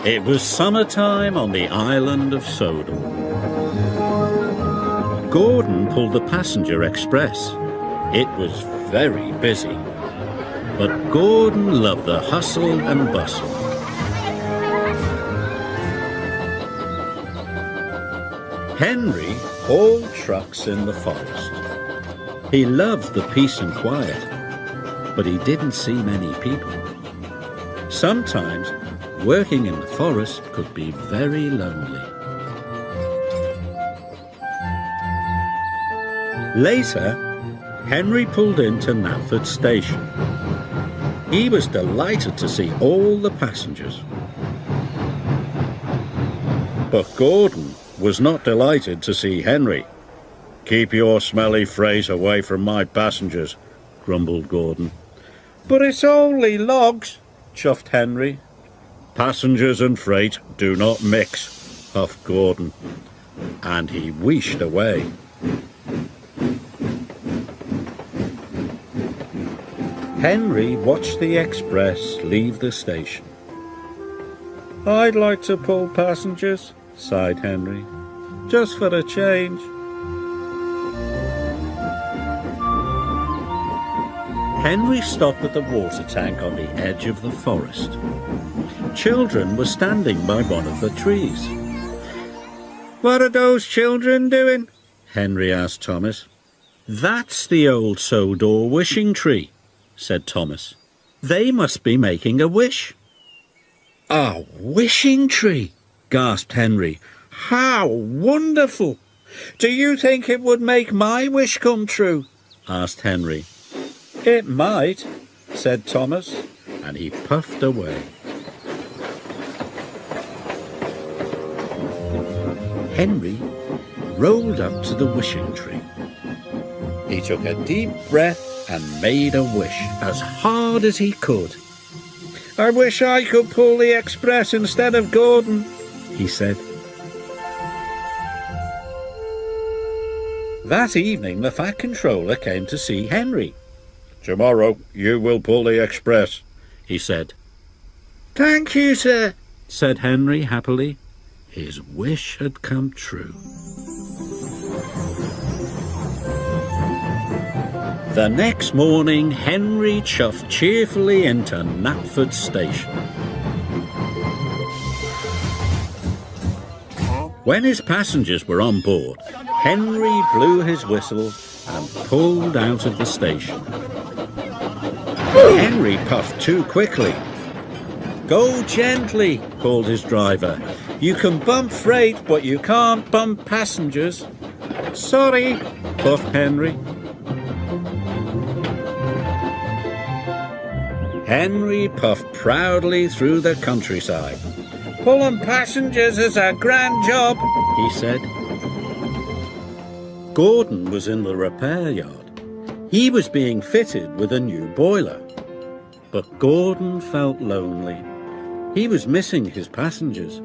It was summertime on the island of Sodor. Gordon pulled the passenger express. It was very busy, but Gordon loved the hustle and bustle. Henry hauled trucks in the forest. He loved the peace and quiet, but he didn't see many people. Sometimes working in the forest could be very lonely. Later, Henry pulled into Knapford Station. He was delighted to see all the passengers. But Gordon was not delighted to see Henry. "Keep your smelly phrase away from my passengers," grumbled Gordon. "But it's only logs," chuffed Henry. "Passengers and freight do not mix," huffed Gordon, and he wheeshed away. Henry watched the express leave the station. "I'd like to pull passengers," sighed Henry, "just for a change." Henry stopped at the water tank on the edge of the forest. Children were standing by one of the trees. "What are those children doing?" Henry asked Thomas. "That's the old Sodor wishing tree," said Thomas. "They must be making a wish." "A wishing tree?" gasped Henry. "How wonderful! Do you think it would make my wish come true?" asked Henry. "It might," said Thomas, and he puffed away. Henry rolled up to the wishing tree. He took a deep breath and made a wish as hard as he could. "I wish I could pull the express instead of Gordon," he said. That evening the Fat Controller came to see Henry. "Tomorrow you will pull the express," he said. "Thank you, sir," said Henry happily. His wish had come true. The next morning, Henry chuffed cheerfully into Knapford Station. When his passengers were on board, Henry blew his whistle and pulled out of the station. Henry puffed too quickly. "Go gently," called his driver. "You can bump freight, but you can't bump passengers." "Sorry," puffed Henry. Henry puffed proudly through the countryside. "Pulling passengers is a grand job," he said. Gordon was in the repair yard. He was being fitted with a new boiler. But Gordon felt lonely. He was missing his passengers.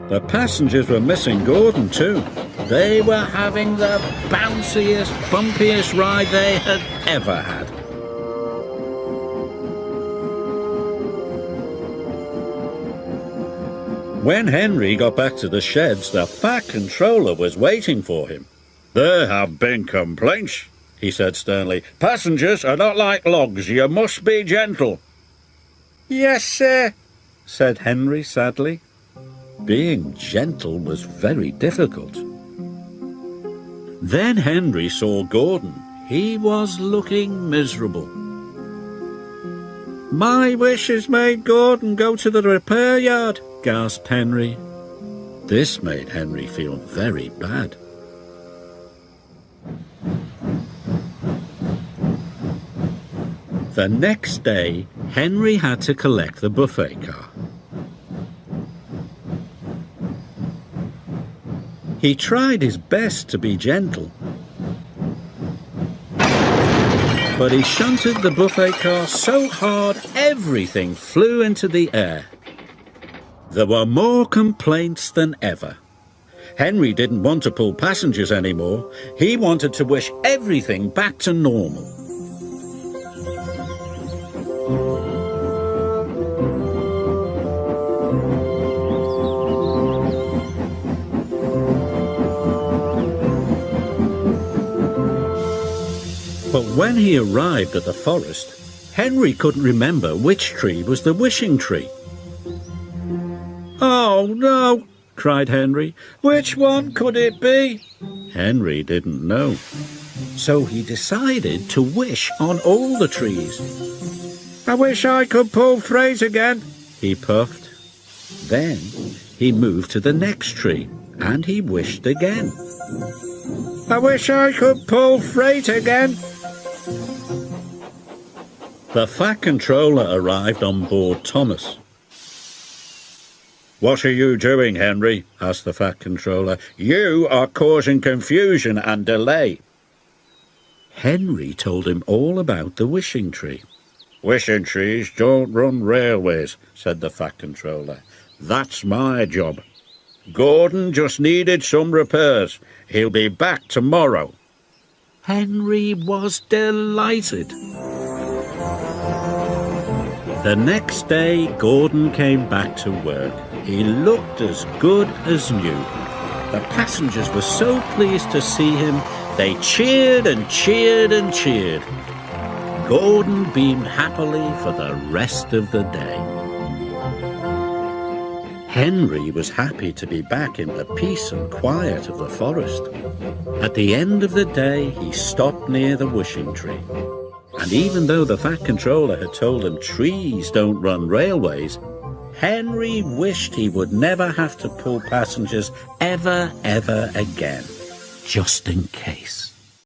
The passengers were missing Gordon too. They were having the bounciest, bumpiest ride they had ever had. When Henry got back to the sheds, the Fat Controller was waiting for him. "There have been complaints," he said sternly. "Passengers are not like logs. You must be gentle." "Yes, sir," said Henry sadly. Being gentle was very difficult. Then Henry saw Gordon. He was looking miserable. "My wish has made Gordon go to the repair yard," gasped Henry. This made Henry feel very bad. The next day, Henry had to collect the buffet car. He tried his best to be gentle, but he shunted the buffet car so hard everything flew into the air. There were more complaints than ever. Henry didn't want to pull passengers anymore. He wanted to wish everything back to normal. But when he arrived at the forest, Henry couldn't remember which tree was the wishing tree. "Oh, no!" cried Henry. "Which one could it be?" Henry didn't know. So he decided to wish on all the trees. "I wish I could pull freight again," he puffed. Then he moved to the next tree and he wished again. "I wish I could pull freight again." The Fat Controller arrived on board Thomas. "What are you doing, Henry?" asked the Fat Controller. "You are causing confusion and delay." Henry told him all about the wishing tree. "Wishing trees don't run railways," said the Fat Controller. "That's my job. Gordon just needed some repairs. He'll be back tomorrow." Henry was delighted. The next day, Gordon came back to work. He looked as good as new. The passengers were so pleased to see him, they cheered and cheered and cheered. Gordon beamed happily for the rest of the day. Henry was happy to be back in the peace and quiet of the forest. At the end of the day, he stopped near the wishing tree. And even though the Fat Controller had told him trees don't run railways, Henry wished he would never have to pull passengers ever again, just in case.